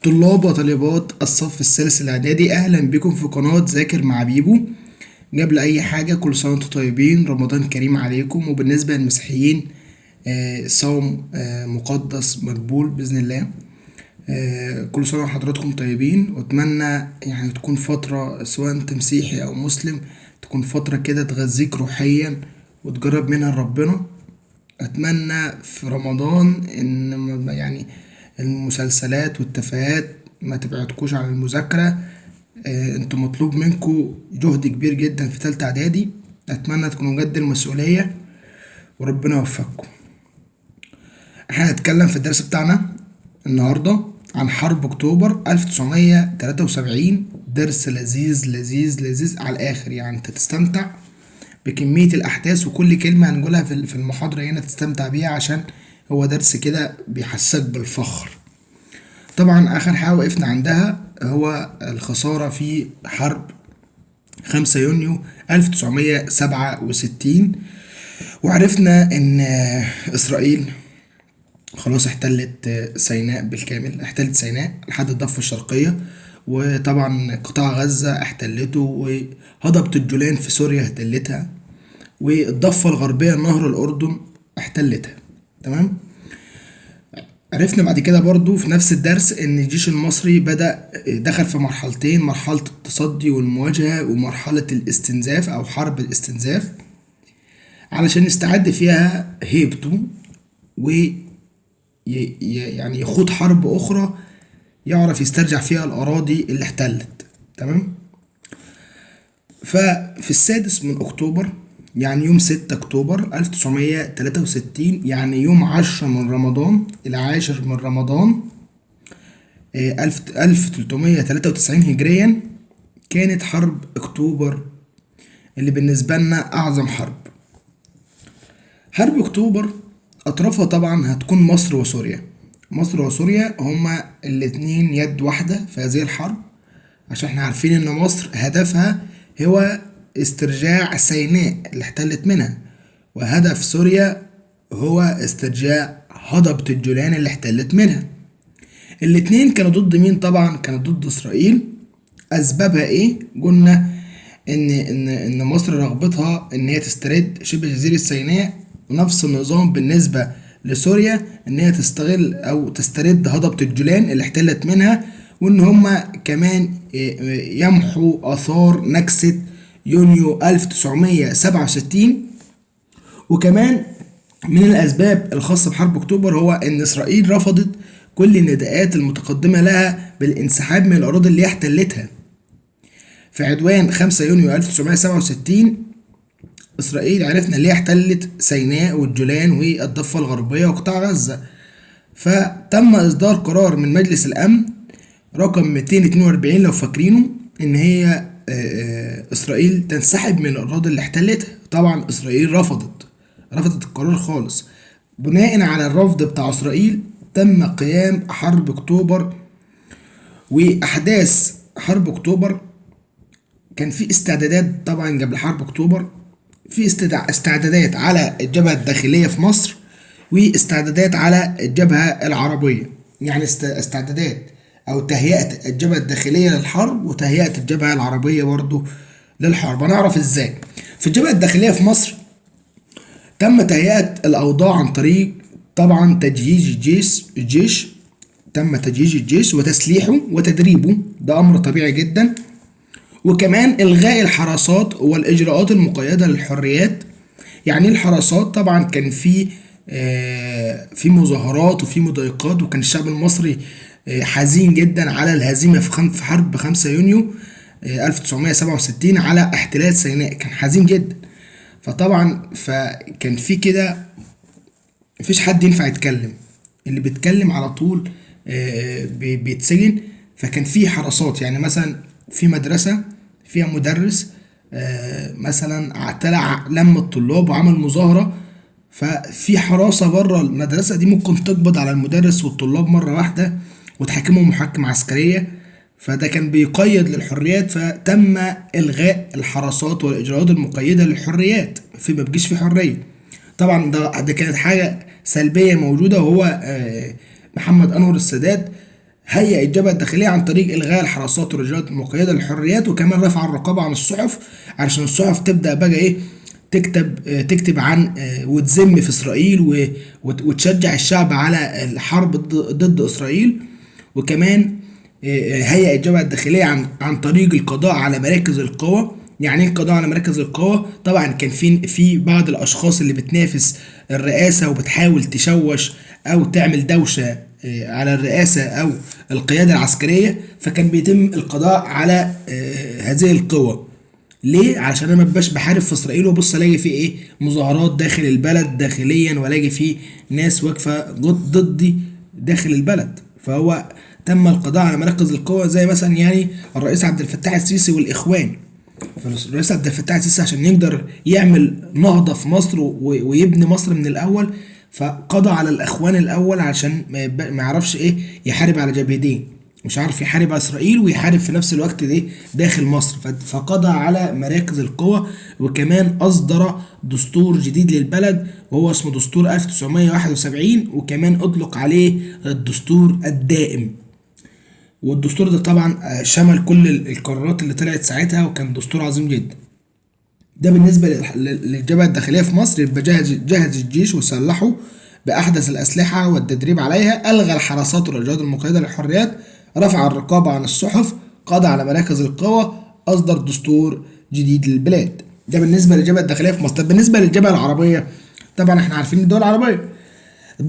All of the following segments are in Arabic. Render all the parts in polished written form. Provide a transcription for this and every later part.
طلاب وطالبات الصف الثالث الإعدادي، أهلا بكم في قناة ذاكر مع بيبو. قبل أي حاجة، كل سنة وانتم طيبين، رمضان كريم عليكم. وبالنسبة للمسيحيين صوم مقدس مقبول بإذن الله. كل سنة وحضراتكم طيبين، وأتمنى يعني تكون فترة، سواء أنت مسيحي أو مسلم، تكون فترة كده تغذيك روحيا وتجرب منها ربنا. اتمنى في رمضان ان يعني المسلسلات والتفاهات ما تبعدكوش عن المذاكرة. انتوا مطلوب منكم جهد كبير جدا في تالتة اعدادي. اتمنى تكونوا قد المسؤولية وربنا يوفقكم. احنا هنتكلم في الدرس بتاعنا النهاردة عن حرب اكتوبر 1973. درس لذيذ لذيذ لذيذ على الاخر، يعني انت تستمتع بكمية الأحداث، وكل كلمة هنقولها في المحاضرة هنا تستمتع بيها، عشان هو درس كده بيحسسك بالفخر. طبعا آخر حاجة وقفنا عندها هو الخسارة في حرب 5 يونيو 1967، وعرفنا إن إسرائيل خلاص احتلت سيناء بالكامل، احتلت سيناء لحد الضفة الشرقية، وطبعا قطاع غزة احتلته، وهضبة الجولان في سوريا احتلتها، والضفة الغربية نهر الأردن احتلتها. تمام. عرفنا بعد كده برضو في نفس الدرس ان الجيش المصري دخل في مرحلتين: مرحلة التصدي والمواجهة، ومرحلة الاستنزاف او حرب الاستنزاف، علشان يستعد فيها هيبته يعني يخوض حرب اخرى يعرف يسترجع فيها الاراضي اللي احتلت. تمام. ففي 6 أكتوبر، يعني يوم 6 أكتوبر 1963، يعني يوم 10 من رمضان، العاشر من رمضان 1393 هجريا، كانت حرب أكتوبر اللي بالنسبة لنا أعظم حرب. حرب أكتوبر أطرافها طبعا هتكون مصر وسوريا. مصر وسوريا هما الاتنين يد واحدة في هذه الحرب، عشان احنا عارفين ان مصر هدفها هو استرجاع سيناء اللي احتلت منها، وهدف سوريا هو استرجاع هضبة الجولان اللي احتلت منها. الاتنين كانوا ضد مين؟ طبعا كانوا ضد اسرائيل. اسبابها ايه؟ قلنا ان مصر رغبتها ان هي تسترد شبه جزيرة سيناء، ونفس النظام بالنسبة لسوريا، ان هي تستغل او تسترد هضبة الجولان اللي احتلت منها، وان هما كمان يمحوا اثار نكسة يونيو 1967. وكمان من الاسباب الخاصة بحرب اكتوبر هو ان اسرائيل رفضت كل النداءات المتقدمة لها بالانسحاب من الاراضي اللي احتلتها. في عدوان 5 يونيو 1967 اسرائيل عرفنا ليه احتلت سيناء والجولان والضفة الغربية وقطاع غزة. فتم اصدار قرار من مجلس الامن رقم 242 لو فاكرينه، ان هي اسرائيل تنسحب من الاراضي اللي احتلتها. طبعا اسرائيل رفضت القرار خالص. بناء على الرفض بتاع اسرائيل تم قيام حرب اكتوبر. واحداث حرب اكتوبر كان في استعدادات طبعا قبل حرب اكتوبر، في استعدادات على الجبهة الداخلية في مصر، واستعدادات على الجبهة العربية. يعني استعدادات او تهيئة الجبهة الداخلية للحرب، وتهيئة الجبهة العربية برضو للحرب. هنعرف ازاي. في الجبهة الداخلية في مصر تم تهيئة الاوضاع عن طريق طبعا تجهيز الجيش. تم تجهيز الجيش وتسليحه وتدريبه، ده امر طبيعي جدا. وكمان الغاء الحراسات والاجراءات المقيدة للحريات. يعني الحراسات طبعا كان في مظاهرات وفي مضايقات، وكان الشعب المصري حزين جدا على الهزيمة في حرب 5 يونيو 1967 على احتلال سيناء، كان حزين جدا. فكان في كده مفيش حد ينفع يتكلم، اللي بيتكلم على طول بيتسجن. فكان في حراسات، يعني مثلا في مدرسة فيها مدرس مثلا طلع لم الطلاب وعمل مظاهرة، ففي حراسة بره المدرسة دي ممكن تقبض على المدرس والطلاب مرة واحدة وتحاكمهم محاكمة عسكرية. فده كان بيقيد للحريات، فتم إلغاء الحراسات والإجراءات المقيدة للحريات، ما بيجيش في حرية. طبعا ده كانت حاجة سلبية موجودة، وهو محمد أنور السادات هيئ الجبهة الداخلية عن طريق إلغاء الحراسات والرجالات المقيدة للحريات، وكمان رفع الرقابة عن الصحف علشان الصحف تبدأ بقى إيه تكتب عن وتذم في إسرائيل وتشجع الشعب على الحرب ضد إسرائيل. وكمان هيئ الجبهة الداخلية عن طريق القضاء على مراكز القوى. يعني ايه القضاء على مراكز القوى؟ طبعا كان في بعض الاشخاص اللي بتنافس الرئاسة وبتحاول تشوش او تعمل دوشة على الرئاسة او القيادة العسكرية، فكان بيتم القضاء على هذه القوى. ليه؟ علشان انا مبقاش بحارب في اسرائيل وبص الاقي في ايه مظاهرات داخل البلد داخليا، والاقي في ناس واقفة ضدي داخل البلد. فهو تم القضاء على مراكز القوى، زي مثلا يعني الرئيس عبد الفتاح السيسي والاخوان. فالرئيس عبد الفتاح السيسي عشان يقدر يعمل نهضة في مصر ويبني مصر من الاول، فقضى على الاخوان الاول عشان ما يعرفش ايه يحارب على جبهتين، مش عارف يحارب على اسرائيل ويحارب في نفس الوقت دي داخل مصر. فقضى على مراكز القوى، وكمان اصدر دستور جديد للبلد وهو اسمه دستور 1971، وكمان اطلق عليه الدستور الدائم. والدستور ده طبعا شمل كل القرارات اللي طلعت ساعتها، وكان دستور عظيم جدا. ده بالنسبة للجبهة الداخلية في مصر. يبقى جهز الجيش وسلحه بأحدث الأسلحة والتدريب عليها، ألغى الحراسات والرجالات المقيدة للحريات، رفع الرقابة عن الصحف، قضى على مراكز القوى، أصدر دستور جديد للبلاد. ده بالنسبة للجبهة الداخلية في مصر. طب بالنسبة للجبهة العربية، طبعا احنا عارفين الدول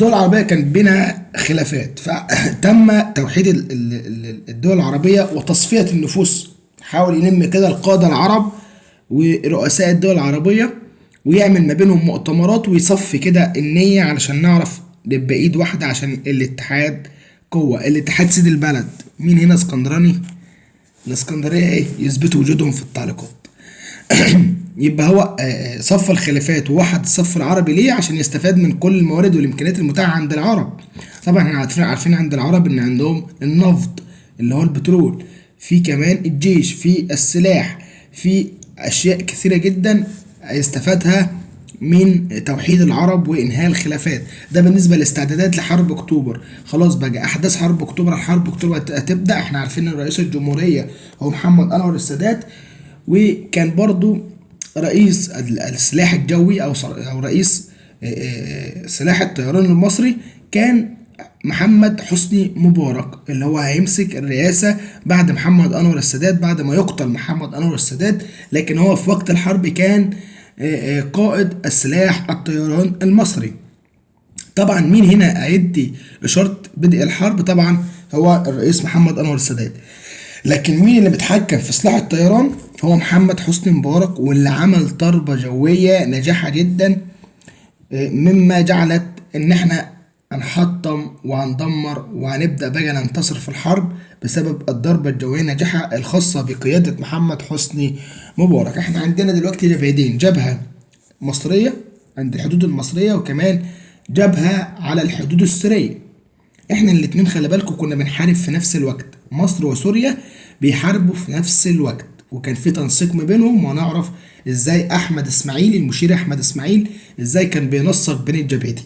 العربية كان بينها خلافات، فتم توحيد الدول العربية وتصفية النفوس. حاول يلم كده القادة العرب ورؤساء الدول العربية ويعمل ما بينهم مؤتمرات ويصفي كده النية علشان نعرف نبقى ايد واحدة، عشان الاتحاد قوة. الاتحاد سيد البلد. مين هنا اسكندراني؟ الاسكندرية ايه؟ يثبتوا وجودهم في التعليقات. يبقى هو صف الخلافات ووحد الصف العربي. ليه؟ عشان يستفاد من كل الموارد والامكانيات المتاحه عند العرب. طبعا احنا عارفين عند العرب ان عندهم النفط اللي هو البترول، في كمان الجيش، في السلاح، في اشياء كثيره جدا يستفادها من توحيد العرب وانهاء الخلافات. ده بالنسبه للاستعدادات لحرب اكتوبر. خلاص بقى احداث حرب اكتوبر. حرب اكتوبر هتبدا. احنا عارفين ان رئيس الجمهوريه هو محمد انور السادات، وكان برضو رئيس السلاح الجوي او رئيس سلاح الطيران المصري كان محمد حسني مبارك، اللي هو هيمسك الرئاسة بعد محمد أنور السادات، بعد ما يقتل محمد أنور السادات. لكن هو في وقت الحرب كان قائد السلاح الطيران المصري. طبعا مين هنا هيدي إشارة بدء الحرب؟ طبعا هو الرئيس محمد أنور السادات. لكن مين اللي بيتحكم في سلاح الطيران؟ هو محمد حسني مبارك، واللي عمل ضربة جوية ناجحة جدا، مما جعلت ان احنا هنحطم وهندمر وهنبدأ بقى ننتصر في الحرب بسبب الضربة الجوية الناجحة الخاصة بقيادة محمد حسني مبارك. احنا عندنا دلوقتي جبهتين، جبهة مصرية عند الحدود المصرية، وكمان جبهة على الحدود السورية. احنا الاتنين خلي بالكم كنا بنحارب في نفس الوقت، مصر وسوريا بيحاربوا في نفس الوقت، وكان في تنسيق ما بينهم. ونعرف ازاي احمد اسماعيل المشير احمد اسماعيل ازاي كان بينسق بين الجبهتين.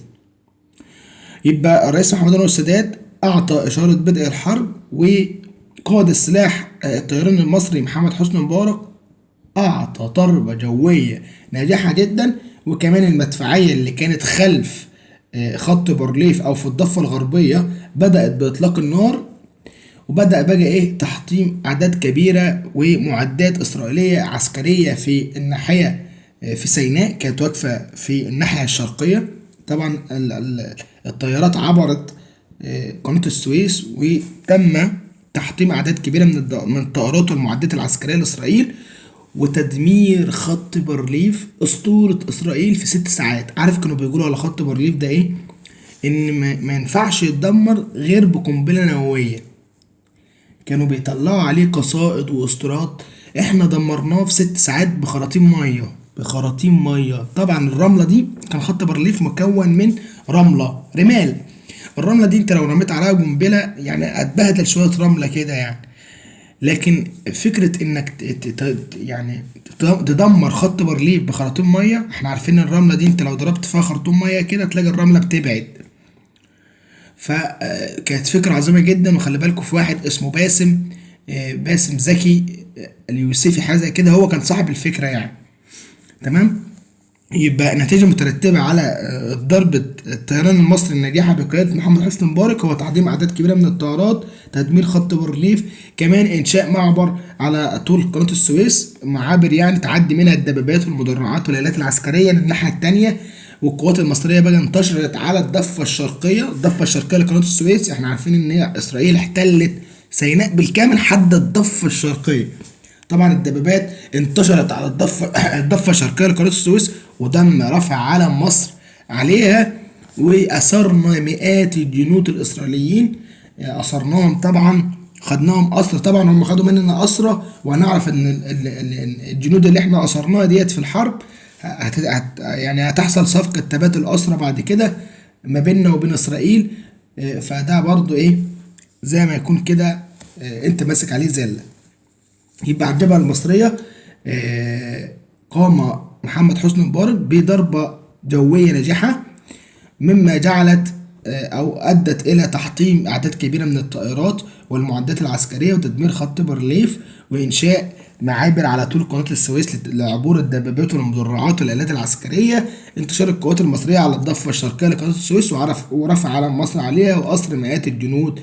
يبقى الرئيس محمد انور السادات اعطى اشاره بدء الحرب، وقائد السلاح الطيران المصري محمد حسني مبارك اعطى ضربه جويه ناجحه جدا. وكمان المدفعيه اللي كانت خلف خط بارليف او في الضفه الغربيه بدات باطلاق النار، وبدأ بقى ايه تحطيم اعداد كبيرة ومعدات اسرائيلية عسكرية في الناحية في سيناء، كانت واقفة في الناحية الشرقية. طبعا الطيارات عبرت قناة السويس، وتم تحطيم اعداد كبيرة من الطائرات والمعدات العسكرية لاسرائيل، وتدمير خط بارليف اسطورة اسرائيل في 6 ساعات. عارف كانوا بيقولوا على خط بارليف ده ايه؟ ان ما ينفعش يتدمر غير بقنبلة نووية. كانوا بيطلعوا عليه قصائد واسطورات. احنا دمرناه في 6 ساعات بخراطيم ميه. طبعا الرمله دي كان خط بارليف مكون من رمال. الرمله دي انت لو رميت عليها قنبله يعني هتبهدل شويه رمله كده يعني. لكن فكره انك يعني تدمر خط بارليف بخراطيم ميه، احنا عارفين الرمله دي انت لو ضربت فيها خرطوم ميه كده تلاقي الرمله بتبعد. فكانت فكرة عظيمة جدا. وخلي بالكم في واحد اسمه باسم زكي اليوسفي حاجة زي كده، هو كان صاحب الفكرة يعني. تمام. يبقى نتيجة مترتبة على ضربة الطيران المصري الناجحة بقيادة محمد حسني مبارك هو تعظيم أعداد كبيرة من الطائرات، تدمير خط بارليف، كمان إنشاء معبر على طول قناة السويس، معابر يعني تعدي منها الدبابات والمدرعات والآلات العسكرية للناحية التانية. والقوات المصرية بقى انتشرت على الضفة الشرقية لقناة السويس. احنا عارفين إن هي إسرائيل احتلت سيناء بالكامل حد الضفة الشرقية. طبعا الدبابات انتشرت على الضفة الشرقية لقناة السويس، وتم رفع علم مصر عليها، وأسرنا مئات الجنود الإسرائيليين. أسرناهم طبعا، خدناهم أسرى. طبعا هم خدوا مننا أسرى، وهنعرف إن الجنود اللي احنا أسرناها ديت في الحرب يعني هتحصل صفقة تبادل أسرى بعد كده ما بيننا وبين إسرائيل. فده برضو إيه، زي ما يكون كده أنت ماسك عليه زلة. يبقى على الجبهة المصرية قام محمد حسني مبارك بضربة جوية ناجحة، مما جعلت أو أدت إلى تحطيم أعداد كبيرة من الطائرات والمعدات العسكرية، وتدمير خط بارليف، وإنشاء معابر على طول قناة السويس لعبور الدبابات والمدرعات والآلات العسكرية. انتشار القوات المصرية على الضفة الشرقية لقناة السويس، ورفع علم مصر عليها، وأسر مئات الجنود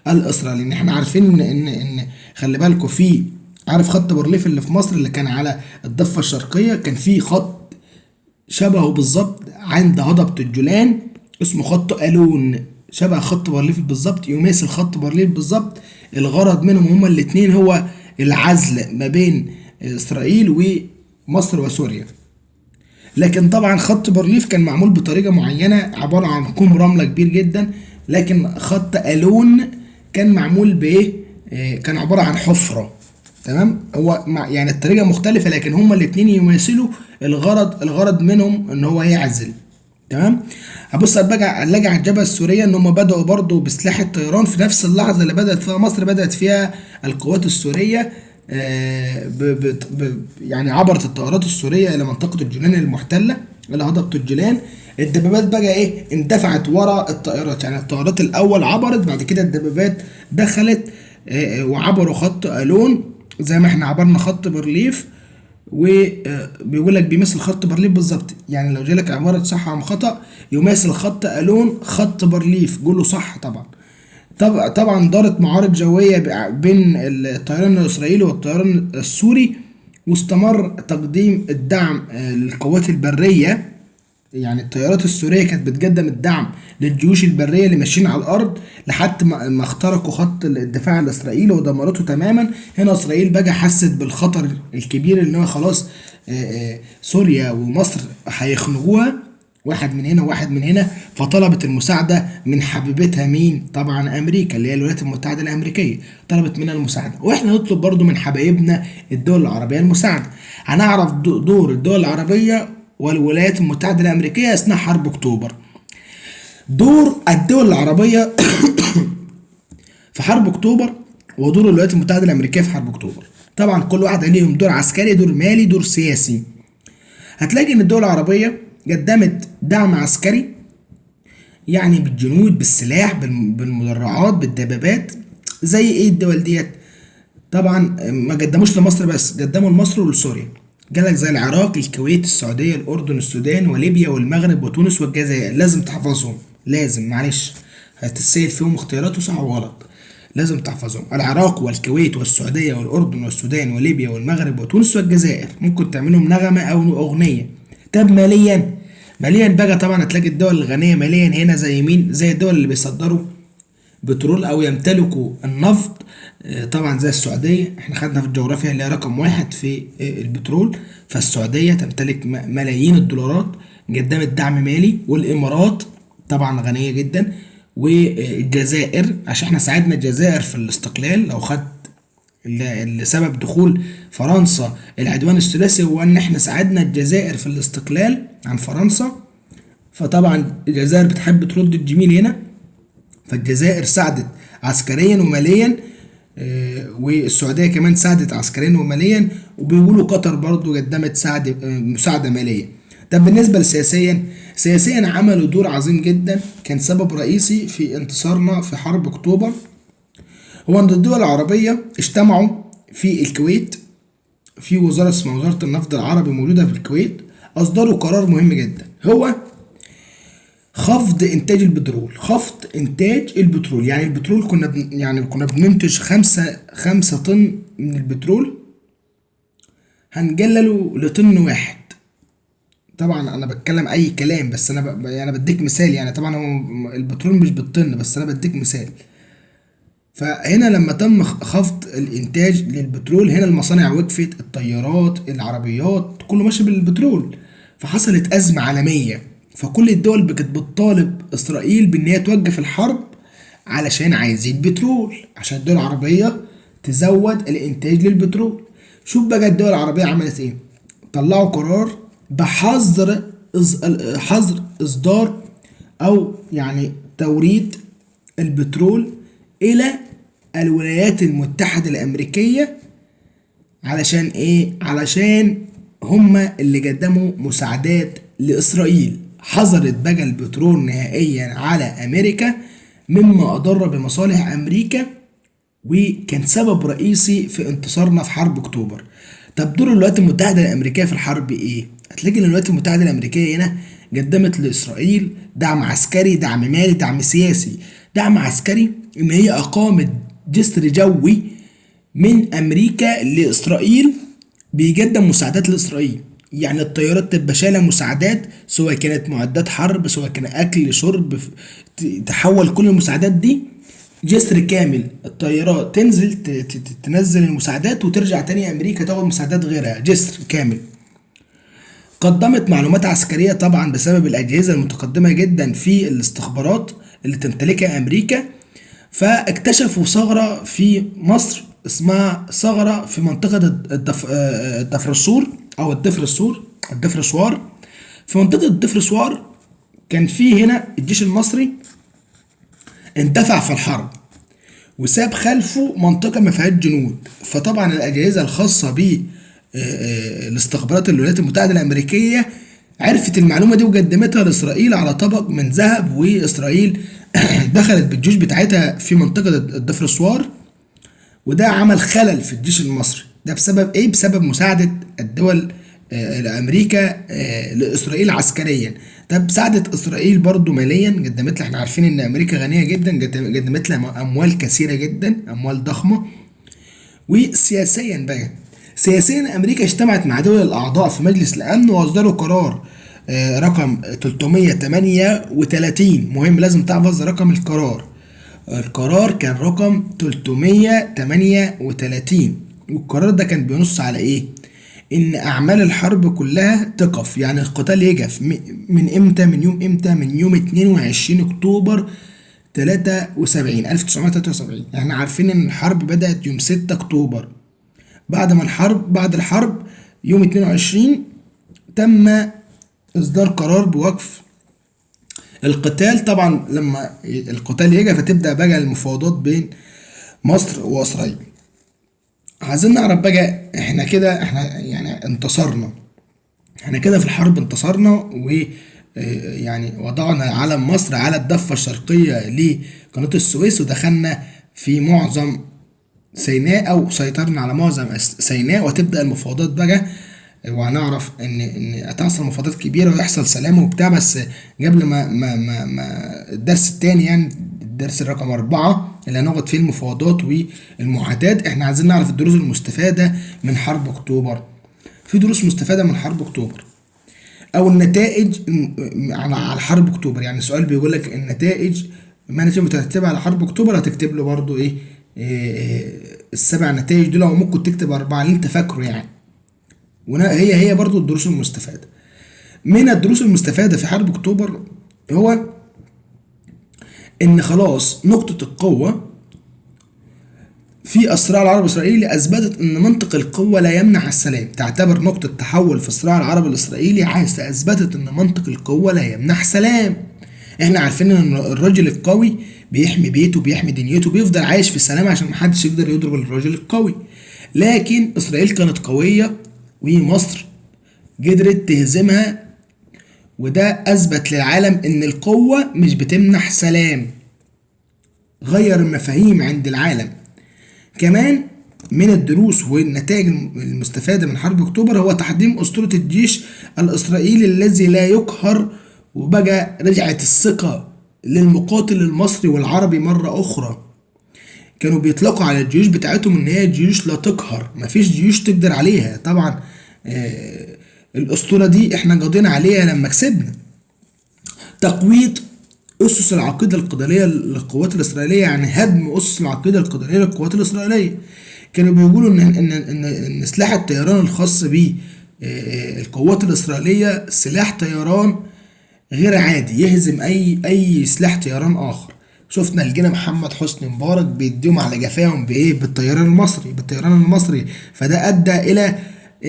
الإسرائيليين. احنا عارفين إن خلي بالكم في، عارف خط بارليف اللي في مصر اللي كان على الضفة الشرقية، كان في خط شبهه بالظبط عند هضبة الجولان اسمه خط ألون، شبه خط بارليف بالظبط، يماثل خط بارليف بالظبط. الغرض منهم هما الاتنين هو العزل ما بين إسرائيل ومصر وسوريا. لكن طبعا خط بارليف كان معمول بطريقة معينة، عبارة عن كوم رملة كبير جدا. لكن خط ألون كان معمول بإيه؟ كان عبارة عن حفرة. تمام. هو يعني الطريقة مختلفة، لكن هما الاتنين يماثلوا الغرض منهم ان هو يعزل. تمام. هبص بقى نلاقي على الجبهة السورية ان هم بدأوا برضو بسلاح الطيران في نفس اللحظة اللي بدأت فيها مصر، بدأت فيها القوات السورية يعني عبرت الطائرات السورية إلى منطقة الجولان المحتلة، إلى هضبة الجولان. الدبابات بقى إيه، اندفعت ورا الطائرات، يعني الطائرات الأول عبرت، بعد كده الدبابات دخلت وعبروا خط ألون زي ما احنا عبرنا خط بارليف. وبيقول لك بيمثل خط بارليف بالظبط، يعني لو جالك عبارة صح أم خطأ، يماثل خط ألون خط بارليف، قول له صح طبعا. طبعا دارت معارك جوية بين الطيران الإسرائيلي والطيران السوري، واستمر تقديم الدعم للقوات البرية. يعني الطيارات السورية كانت بتقدم الدعم للجيوش البرية اللي ماشيين على الأرض لحد ما اخترقوا خط الدفاع الإسرائيلي ودمرته تماما. هنا إسرائيل بقى حست بالخطر الكبير، إن هو خلاص سوريا ومصر هيخنقوها، واحد من هنا وواحد من هنا. فطلبت المساعدة من حبيبتها مين؟ طبعا أمريكا، اللي هي الولايات المتحدة الأمريكية، طلبت منها المساعدة. وإحنا نطلب برضو من حبايبنا الدول العربية المساعدة. هنعرف دور الدول العربية والولايات المتحدة الأمريكية أثناء حرب أكتوبر. دور الدول العربية في حرب أكتوبر ودور الولايات المتحدة الأمريكية في حرب أكتوبر، طبعا كل واحد ليهم دور عسكري، دور مالي، دور سياسي. هتلاقي إن الدول العربية قدمت دعم عسكري، يعني بالجنود، بالسلاح، بالمدرعات، بالدبابات. زي ايه الدول ديت؟ طبعا ما قدموش لمصر بس، قدموا لمصر ولسوريا. جالك زي العراق، الكويت، السعودية، الأردن، السودان، وليبيا، والمغرب، وتونس، والجزائر. لازم تحفظهم، لازم، معلش هتتسأل فيهم اختيارات وصح وغلط، لازم تحفظهم. العراق والكويت والسعودية والأردن والسودان وليبيا والمغرب وتونس والجزائر. ممكن تعملهم نغمة أو أغنية. طب ماليا بقى طبعا هتلاقي الدول الغنية ماليا هنا زي مين؟ زي الدول اللي بيصدروا بترول أو يمتلكوا النفط. طبعا زي السعودية، احنا خدنا في الجغرافيا اللي هي رقم واحد في البترول. فالسعودية تمتلك ملايين الدولارات، قدمت دعم مالي. والإمارات طبعا غنية جدا. والجزائر، عشان احنا ساعدنا الجزائر في الاستقلال. لو خدت اللي سبب دخول فرنسا العدوان الثلاثي هو ان احنا ساعدنا الجزائر في الاستقلال عن فرنسا. فطبعا الجزائر بتحب ترد الجميل هنا، فالجزائر ساعدت عسكريا وماليا، والسعودية كمان ساعدت عسكريا وماليا. وبيقولوا قطر برضو قدمت مساعدة مالية. طب بالنسبة سياسيا عملوا دور عظيم جدا، كان سبب رئيسي في انتصارنا في حرب اكتوبر. هو ان الدول العربية اجتمعوا في الكويت، في وزارة اسمها وزارة النفط العربي موجودة في الكويت، اصدروا قرار مهم جدا، هو خفض انتاج البترول. خفض انتاج البترول يعني البترول كنا بننتج 5 طن من البترول، هنقلله لطن واحد. طبعا انا بتكلم اي كلام، بس انا بديك مثال، يعني طبعا هو البترول مش بالطن، بس انا بديك مثال. فهنا لما تم خفض الانتاج للبترول، هنا المصانع وقفت، الطيارات، العربيات، كله ماشي بالبترول، فحصلت ازمه عالميه. فكل الدول كانت بتطالب اسرائيل بان هي توقف الحرب علشان عايزين بترول، عشان الدول العربيه تزود الانتاج للبترول. شوف بقى الدول العربيه عملت ايه، طلعوا قرار بحظر حظر اصدار او يعني توريد البترول الى الولايات المتحدة الامريكية. علشان ايه؟ علشان هما اللي قدموا مساعدات لاسرائيل. حظرت بقى البترول نهائيا على امريكا، مما اضر بمصالح امريكا، وكان سبب رئيسي في انتصارنا في حرب اكتوبر. طب دور الولايات المتحدة الامريكية في الحرب ايه؟ هتلاقي ان الولايات المتحدة الامريكية هنا قدمت لاسرائيل دعم عسكري، دعم مالي، دعم سياسي. دعم عسكري ان هي اقامت جسر جوي من امريكا لاسرائيل بيقدم مساعدات لاسرائيل، يعني الطيارات تبقى شايله مساعدات، سواء كانت معدات حرب، سواء كان اكل شرب، تحول كل المساعدات دي جسر كامل. الطيارات تنزل تنزل المساعدات وترجع تاني امريكا تاخد مساعدات غيرها، جسر كامل. قدمت معلومات عسكرية طبعا بسبب الأجهزة المتقدمة جدا في الاستخبارات اللي تمتلكها أمريكا. فاكتشفوا ثغرة في مصر اسمها ثغرة في منطقة الدفرسور أو الدفرسوار. في منطقة الدفرسوار كان في هنا الجيش المصري اندفع في الحرب وساب خلفه منطقة ما فيهاش جنود. فطبعا الأجهزة الخاصة ب الاستخبارات الولايات المتحدة الأمريكية عرفت المعلومة دي وقدمتها لإسرائيل على طبق من ذهب، وإسرائيل دخلت بالجيوش بتاعتها في منطقة الدفرسوار، وده عمل خلل في الجيش المصري. ده بسبب إيه؟ بسبب مساعدة الدول لأمريكا لإسرائيل عسكريا. طب ساعدت إسرائيل برضو ماليا، قدمت لها، احنا عارفين إن أمريكا غنية جدا، قدمت لها أموال كثيرة جدا، أموال ضخمة. وسياسيا بقى، سياسيا امريكا اجتمعت مع دول الاعضاء في مجلس الامن واصدروا قرار رقم 338. مهم لازم تحفظ رقم القرار. القرار كان رقم 338، والقرار ده كان بينص على ايه؟ ان اعمال الحرب كلها تقف، يعني القتال يقف من امتى؟ من يوم امتى؟ من يوم 22 اكتوبر 1973. احنا عارفين ان الحرب بدأت يوم 6 اكتوبر. بعد الحرب يوم 22 تم اصدار قرار بوقف القتال. طبعا لما القتال يجي فتبدأ بقى المفاوضات بين مصر واسرائيل. عايزين نعرف بقى احنا كده، احنا يعني انتصرنا، احنا كده في الحرب انتصرنا، و يعني وضعنا علم مصر على الضفة الشرقية لقناة السويس، ودخلنا في معظم سيناء او سيطرنا على معظم سيناء، وتبدأ المفاوضات بقى. وهنعرف ان هتحصل مفاوضات كبيرة ويحصل سلام وبتاع. بس قبل ما الدرس التاني، يعني الدرس الرقم 4 اللي هناخد فيه المفاوضات والمعاهدات، احنا عايزين نعرف الدروس المستفادة من حرب اكتوبر. في دروس مستفادة من حرب اكتوبر او النتائج على حرب اكتوبر. يعني سؤال بيقول لك النتائج، ما نتيجة مترتبة على حرب اكتوبر، هتكتب له برضو ايه السبع نتائج دول، او ممكن تكتب 4 اللي انت فاكره يعني. هي برضو الدروس المستفادة. من الدروس المستفادة في حرب اكتوبر هو ان خلاص نقطة القوة في الصراع العربي الاسرائيلي اثبتت ان منطق القوة لا يمنع السلام. تعتبر نقطة تحول في الصراع العربي الاسرائيلي، عايز اثبتت ان منطق القوة لا يمنع سلام. احنا عارفين ان الرجل القوي بيحمي بيته، بيحمي دنيته، بيفضل عايش في السلام عشان محدش يقدر يضرب الرجل القوي. لكن اسرائيل كانت قوية، ومصر قدرت تهزمها وده اثبت للعالم ان القوة مش بتمنح سلام، غير المفاهيم عند العالم. كمان من الدروس والنتائج المستفادة من حرب أكتوبر هو تحطيم أسطورة الجيش الإسرائيلي الذي لا يقهر، وبقى رجعت الثقة للمقاتل المصري والعربي مرة أخرى. كانوا بيطلقوا على الجيوش بتاعتهم إن هي جيوش لا تقهر، مفيش جيوش تقدر عليها. طبعا الأسطورة دي إحنا قضينا عليها لما كسبنا. تقويض أسس العقيدة القتالية للقوات الإسرائيلية، يعني هدم أسس العقيدة القتالية للقوات الإسرائيلية. كانوا بيقولوا إن سلاح الطيران الخاص بالقوات الإسرائيلية سلاح طيران غير عادي، يهزم أي سلاح طيران آخر. شفنا لقينا محمد حسني مبارك بيديهم على جفاهم بإيه؟ بالطيران المصري. فده أدى إلى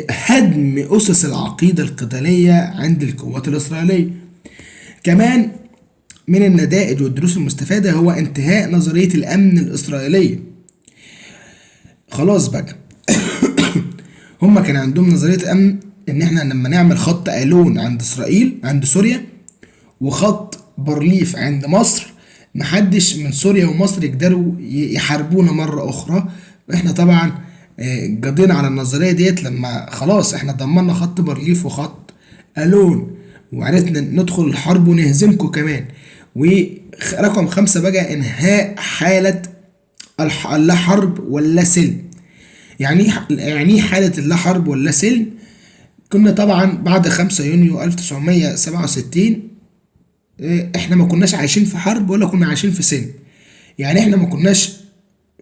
هدم أسس العقيدة القتالية عند القوات الإسرائيلية. كمان من النتائج والدروس المستفادة هو انتهاء نظرية الأمن الإسرائيلية. خلاص بقى هما كان عندهم نظرية أمن إن إحنا لما نعمل خط ألون عند إسرائيل عند سوريا، وخط بارليف عند مصر، محدش من سوريا ومصر يقدروا يحاربونا مرة أخرى. إحنا طبعا قضينا على النظرية ديت لما خلاص إحنا ضمننا خط بارليف وخط ألون، وعرفنا ندخل الحرب ونهزمكم كمان. ورقم 5 بقى انهاء حالة اللا حرب ولا سلم. يعني حالة اللا حرب ولا سلم؟ كنا طبعا بعد 5 يونيو 1967 احنا ما كناش عايشين في حرب ولا كنا عايشين في سلم. يعني احنا ما كناش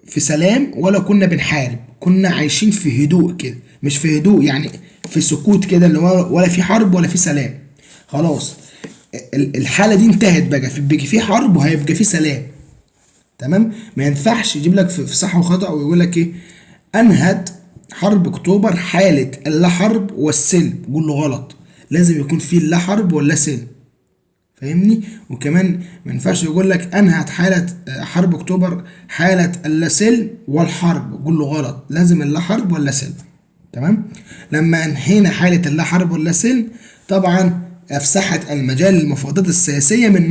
في سلام ولا كنا بنحارب، كنا عايشين في هدوء كده، مش في هدوء يعني في سكوت كده، اللي هو ولا في حرب ولا في سلام. خلاص الحالة دي انتهت بقى، بيجي في حرب وهيبقى في سلام. تمام. ما ينفعش يجيب لك في صح وخطأ ويقول لك ايه انهت حرب اكتوبر حالة اللا حرب والسلم، قول له غلط، لازم يكون في لا حرب ولا سلم. فاهمني؟ وكمان ما ينفعش يقول لك انهت حالة حرب اكتوبر حالة اللا سلم والحرب، قول له غلط، لازم اللا حرب ولا سلم. تمام. لما انهينا حالة اللا حرب ولا سلم طبعا افسحت المجال للمفاوضات السياسية من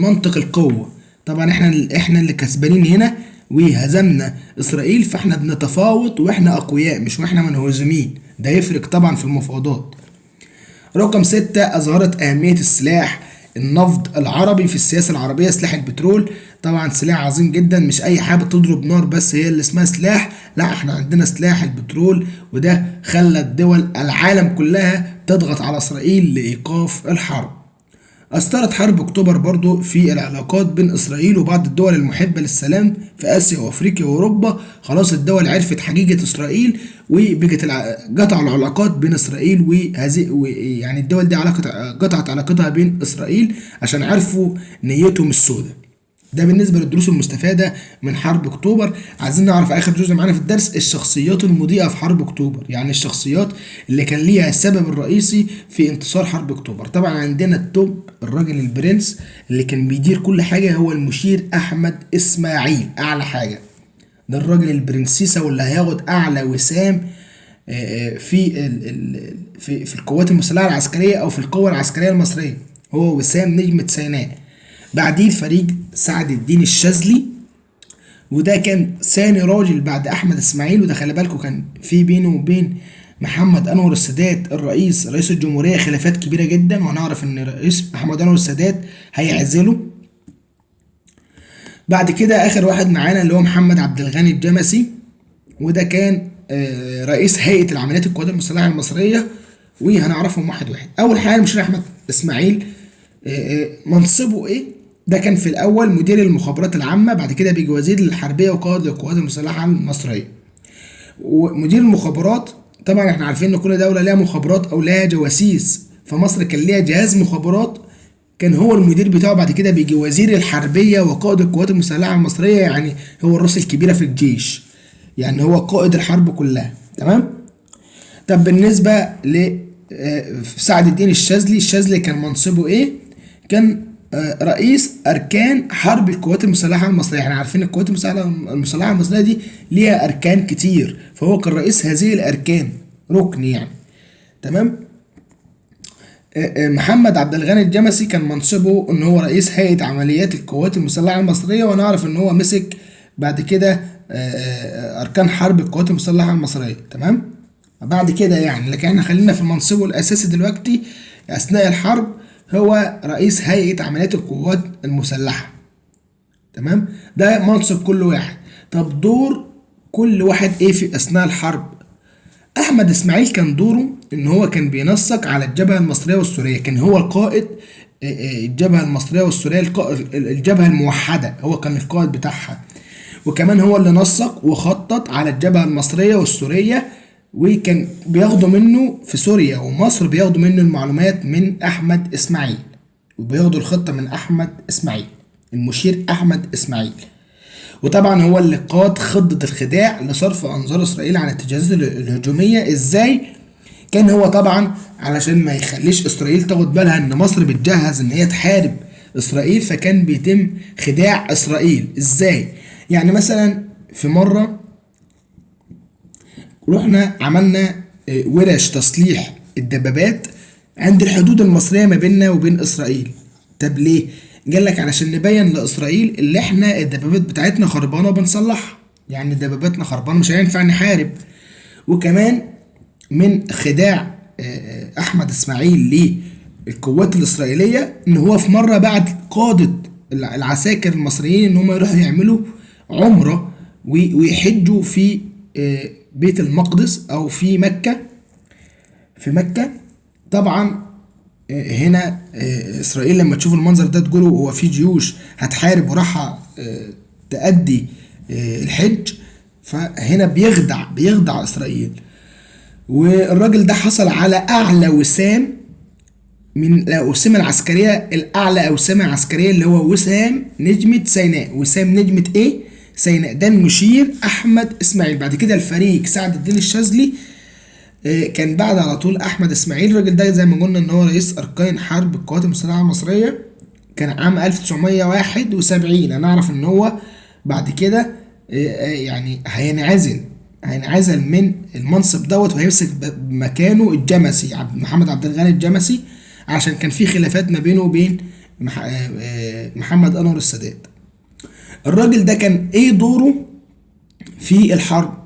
منطق القوة. طبعا احنا اللي كسبانين هنا وهزمنا اسرائيل، فاحنا بنتفاوض واحنا اقوياء، مش واحنا منهزمين. ده يفرق طبعا في المفاوضات. رقم 6 اظهرت اهمية السلاح النفط العربي في السياسة العربية. سلاح البترول طبعا سلاح عظيم جدا، مش اي حاجة تضرب نار بس هي اللي اسمها سلاح، لا احنا عندنا سلاح البترول، وده خلى الدول العالم كلها تضغط على اسرائيل لايقاف الحرب. أثرت حرب أكتوبر برضو في العلاقات بين إسرائيل وبعض الدول المحبة للسلام في آسيا وأفريقيا وأوروبا. خلاص الدول عرفت حقيقة إسرائيل وبقت قطع العلاقات بين إسرائيل يعني الدول دي قطعت علاقتها بين إسرائيل عشان عرفوا نيتهم السوداء. ده بالنسبة للدروس المستفادة من حرب أكتوبر. عايزين نعرف آخر جزء معانا في الدرس الشخصيات المضيئة في حرب أكتوبر، يعني الشخصيات اللي كان ليها السبب الرئيسي في انتصار حرب أكتوبر. طبعا عندنا التوب، الراجل البرنس اللي كان بيدير كل حاجة هو المشير أحمد إسماعيل، أعلى حاجة، ده الراجل البرنسيسة واللي هياخد أعلى وسام في القوات المسلحة العسكرية أو في القوة العسكرية المصرية، هو وسام نجمة سيناء. بعديه فريق سعد الدين الشاذلي، وده كان ثاني راجل بعد احمد اسماعيل. وده خلي بالكوا كان في بينه وبين محمد انور السادات رئيس الجمهوريه خلافات كبيره جدا، وهنعرف ان رئيس محمد انور السادات هيعزله. بعد كده اخر واحد معانا اللي هو محمد عبد الغني الجمسي، وده كان رئيس هيئه العمليات القوات المسلحه المصريه، وهنعرفهم واحد واحد. اول حاجه المشير احمد اسماعيل، منصبه ايه؟ ده كان في الاول مدير المخابرات العامه، بعد كده بيجي وزير الحربيه وقائد للقوات المسلحه المصريه. ومدير المخابرات طبعا احنا عارفين ان كل دوله لها مخابرات او لها جواسيس، فمصر كان ليها جهاز مخابرات كان هو المدير بتاعه. بعد كده بيجي وزير الحربيه وقائد القوات المسلحه المصريه، يعني هو الراس الكبيره في الجيش، يعني هو قائد الحرب كلها. تمام. طب بالنسبه ل سعد الدين الشاذلي كان منصبه ايه؟ كان رئيس اركان حرب القوات المسلحه المصريه. احنا عارفين القوات المسلحه المصريه دي ليها اركان كتير، فهو كان رئيس هذه الاركان، ركن يعني. تمام. محمد عبد الغني الجمسي كان منصبه ان هو رئيس هيئة عمليات القوات المسلحة المصرية، ونعرف ان هو مسك بعد كده اركان حرب القوات المسلحة المصرية. تمام. بعد كده يعني، لكن احنا خلينا في منصبه الاساسي دلوقتي اثناء الحرب، هو رئيس هيئة عمليات القوات المسلحة. تمام. ده منصب كل واحد. طب دور كل واحد ايه في اثناء الحرب؟ احمد اسماعيل كان دوره ان هو كان بينسق على الجبهه المصريه والسوريه، كان هو القائد الجبهه المصريه والسوريه، الجبهه الموحده، هو كان القائد بتاعها. وكمان هو اللي نسق وخطط على الجبهه المصريه والسوريه، وكان بياخدوا منه في سوريا ومصر، بياخدوا منه المعلومات من احمد اسماعيل، وبياخدوا الخطه من احمد اسماعيل، المشير احمد اسماعيل. وطبعا هو اللي قاد خطة الخداع لصرف أنظار إسرائيل عن الاتجاهات الهجومية. إزاي؟ كان هو طبعا علشان ما يخليش إسرائيل تاخد بالها إن مصر بتجهز إن هي تحارب إسرائيل، فكان بيتم خداع إسرائيل. إزاي؟ يعني مثلا في مرة رحنا عملنا ورش تصليح الدبابات عند الحدود المصرية ما بيننا وبين إسرائيل. طب ليه؟ قال لك علشان نبين لإسرائيل اللي احنا الدبابات بتاعتنا خربانة وبنصلحها، يعني دباباتنا خربانة مش هينفع نحارب. وكمان من خداع أحمد إسماعيل للقوات الإسرائيلية إن هو في مرة بعد قادة العساكر المصريين إن هم يروحوا يعملوا عمرة ويحجوا في بيت المقدس أو في مكة. في مكة طبعا هنا اسرائيل لما تشوف المنظر ده تقولوا هو في جيوش هتحارب وراح تأدي الحج، فهنا بيخدع اسرائيل. والراجل ده حصل على اعلى وسام من الاوسمه العسكريه، الاعلى اوسمه عسكريه اللي هو وسام نجمه سيناء. وسام نجمه ايه؟ سيناء. ده المشير احمد اسماعيل. بعد كده الفريق سعد الدين الشاذلي كان بعد على طول احمد اسماعيل. الراجل ده زي ما قلنا ان هو رئيس اركان حرب القوات المسلحه المصريه، كان عام 1971. انا اعرف ان هو بعد كده يعني هينعزل من المنصب دوت، وهيمسك مكانه الجمسي، محمد عبد الغني الجمسي، عشان كان في خلافات ما بينه وبين محمد انور السادات. الراجل ده كان ايه دوره في الحرب؟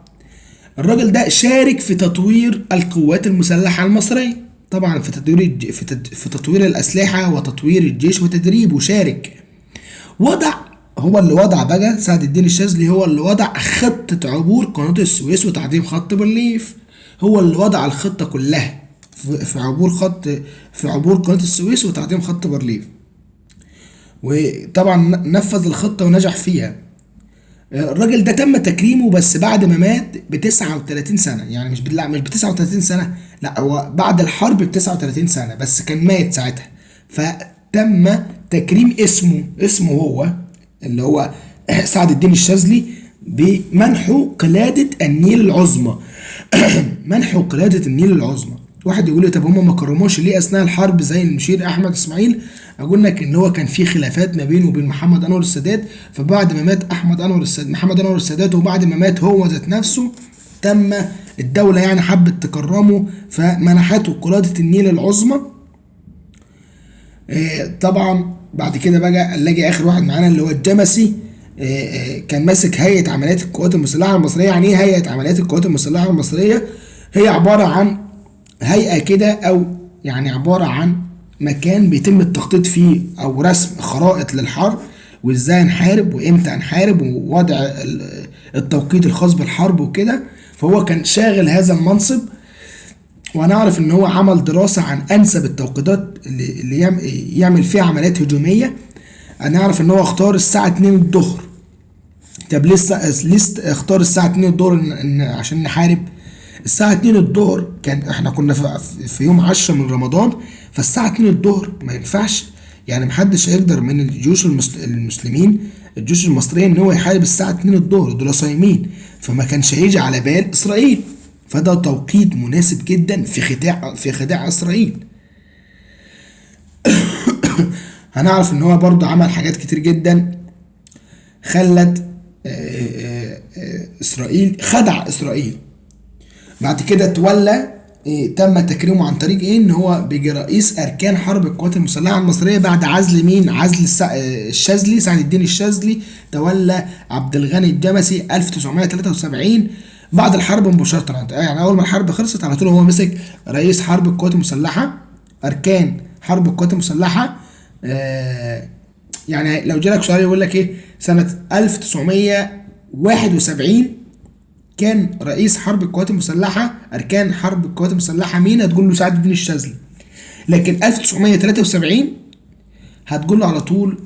الراجل ده شارك في تطوير القوات المسلحة المصرية، طبعا في تطوير الأسلحة وتطوير الجيش وتدريبه شارك. هو اللي وضع بقى سعد الدين الشاذلي، هو اللي وضع خطة عبور قناة السويس وتعظيم خط بارليف. هو اللي وضع الخطة كلها في عبور قناة السويس وتعظيم خط بارليف، وطبعا نفذ الخطة ونجح فيها. الراجل ده تم تكريمه بس بعد ما مات ب 39 سنة، يعني مش ب 39 سنة، لا هو بعد الحرب ب 39 سنة، بس كان مات ساعتها. فتم تكريم اسمه هو اللي هو سعد الدين الشاذلي بمنحه قلادة النيل العظمى. منحه قلادة النيل العظمى. واحد يقول لي طب هم ما كرموش ليه اثناء الحرب زي المشير احمد اسماعيل؟ اقول لك ان هو كان في خلافات ما بينه وبين محمد انور السادات، فبعد ما مات محمد انور السادات، وبعد ما مات هو ذات نفسه، تم الدولة يعني حبت تكرمه فمنحته قلادة النيل العظمى. طبعا بعد كده بقى نلاقي اخر واحد معانا اللي هو الجمسي. كان ماسك هيئة عمليات القوات المسلحة المصرية. يعني ايه هيئة عمليات القوات المسلحة المصرية؟ هي عبارة عن هيئة كده، او يعني عبارة عن مكان بيتم التخطيط فيه او رسم خرائط للحرب، وازاي نحارب وامتى نحارب، ووضع التوقيت الخاص بالحرب وكده. فهو كان شاغل هذا المنصب، وهنعرف ان هو عمل دراسة عن انسب التوقيتات اللي يعمل فيها عمليات هجومية. هنعرف ان هو اختار الساعة 2 الظهر. طب ليه اختار الساعة 2 الظهر عشان نحارب؟ الساعة 2 الظهر احنا كنا في يوم 10 من رمضان، فالساعة 2 الظهر ما ينفعش، يعني محدش هيقدر من الجيوش المسلمين، الجيوش المصرية، ان هو يحارب الساعة 2 الظهر، دول صايمين، فما كانش هيجي على بال اسرائيل. فده توقيت مناسب جدا في خداع اسرائيل. هنعرف ان هو برضه عمل حاجات كتير جدا خلت اسرائيل، خدع اسرائيل. بعد كده تولى تم تكريمه عن طريق ايه؟ ان هو بيجي رئيس اركان حرب القوات المسلحه المصريه بعد عزل مين؟ عزل الشاذلي، سعد الدين الشاذلي. تولى عبد الغني الجمسي 1973 بعد الحرب مباشره، يعني اول ما الحرب خلصت على طول هو مسك رئيس حرب القوات المسلحه، اركان حرب القوات المسلحه. يعني لو جالك سؤال يقول لك ايه سنه 1971 كان رئيس حرب القوات المسلحة، أركان حرب القوات المسلحة مين؟ هتقول له سعد الدين الشاذلي. لكن 1973 هتقول له على طول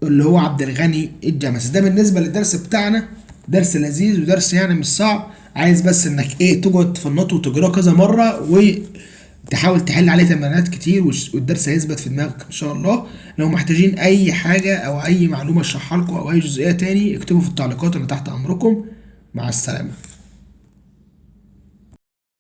اللي هو عبد الغني الجمسي. ده بالنسبة للدرس بتاعنا، درس لذيذ ودرس يعني مش صعب، عايز بس انك ايه تقعد تفنطه وتجراه كذا مرة وتحاول تحل عليه تمرينات كتير، والدرس هيثبت في دماغك ان شاء الله. لو محتاجين اي حاجة او اي معلومة اشرحها لكم او اي جزئية تاني اكتبوا في التعليقات، انا تحت امركم. مع السلامة.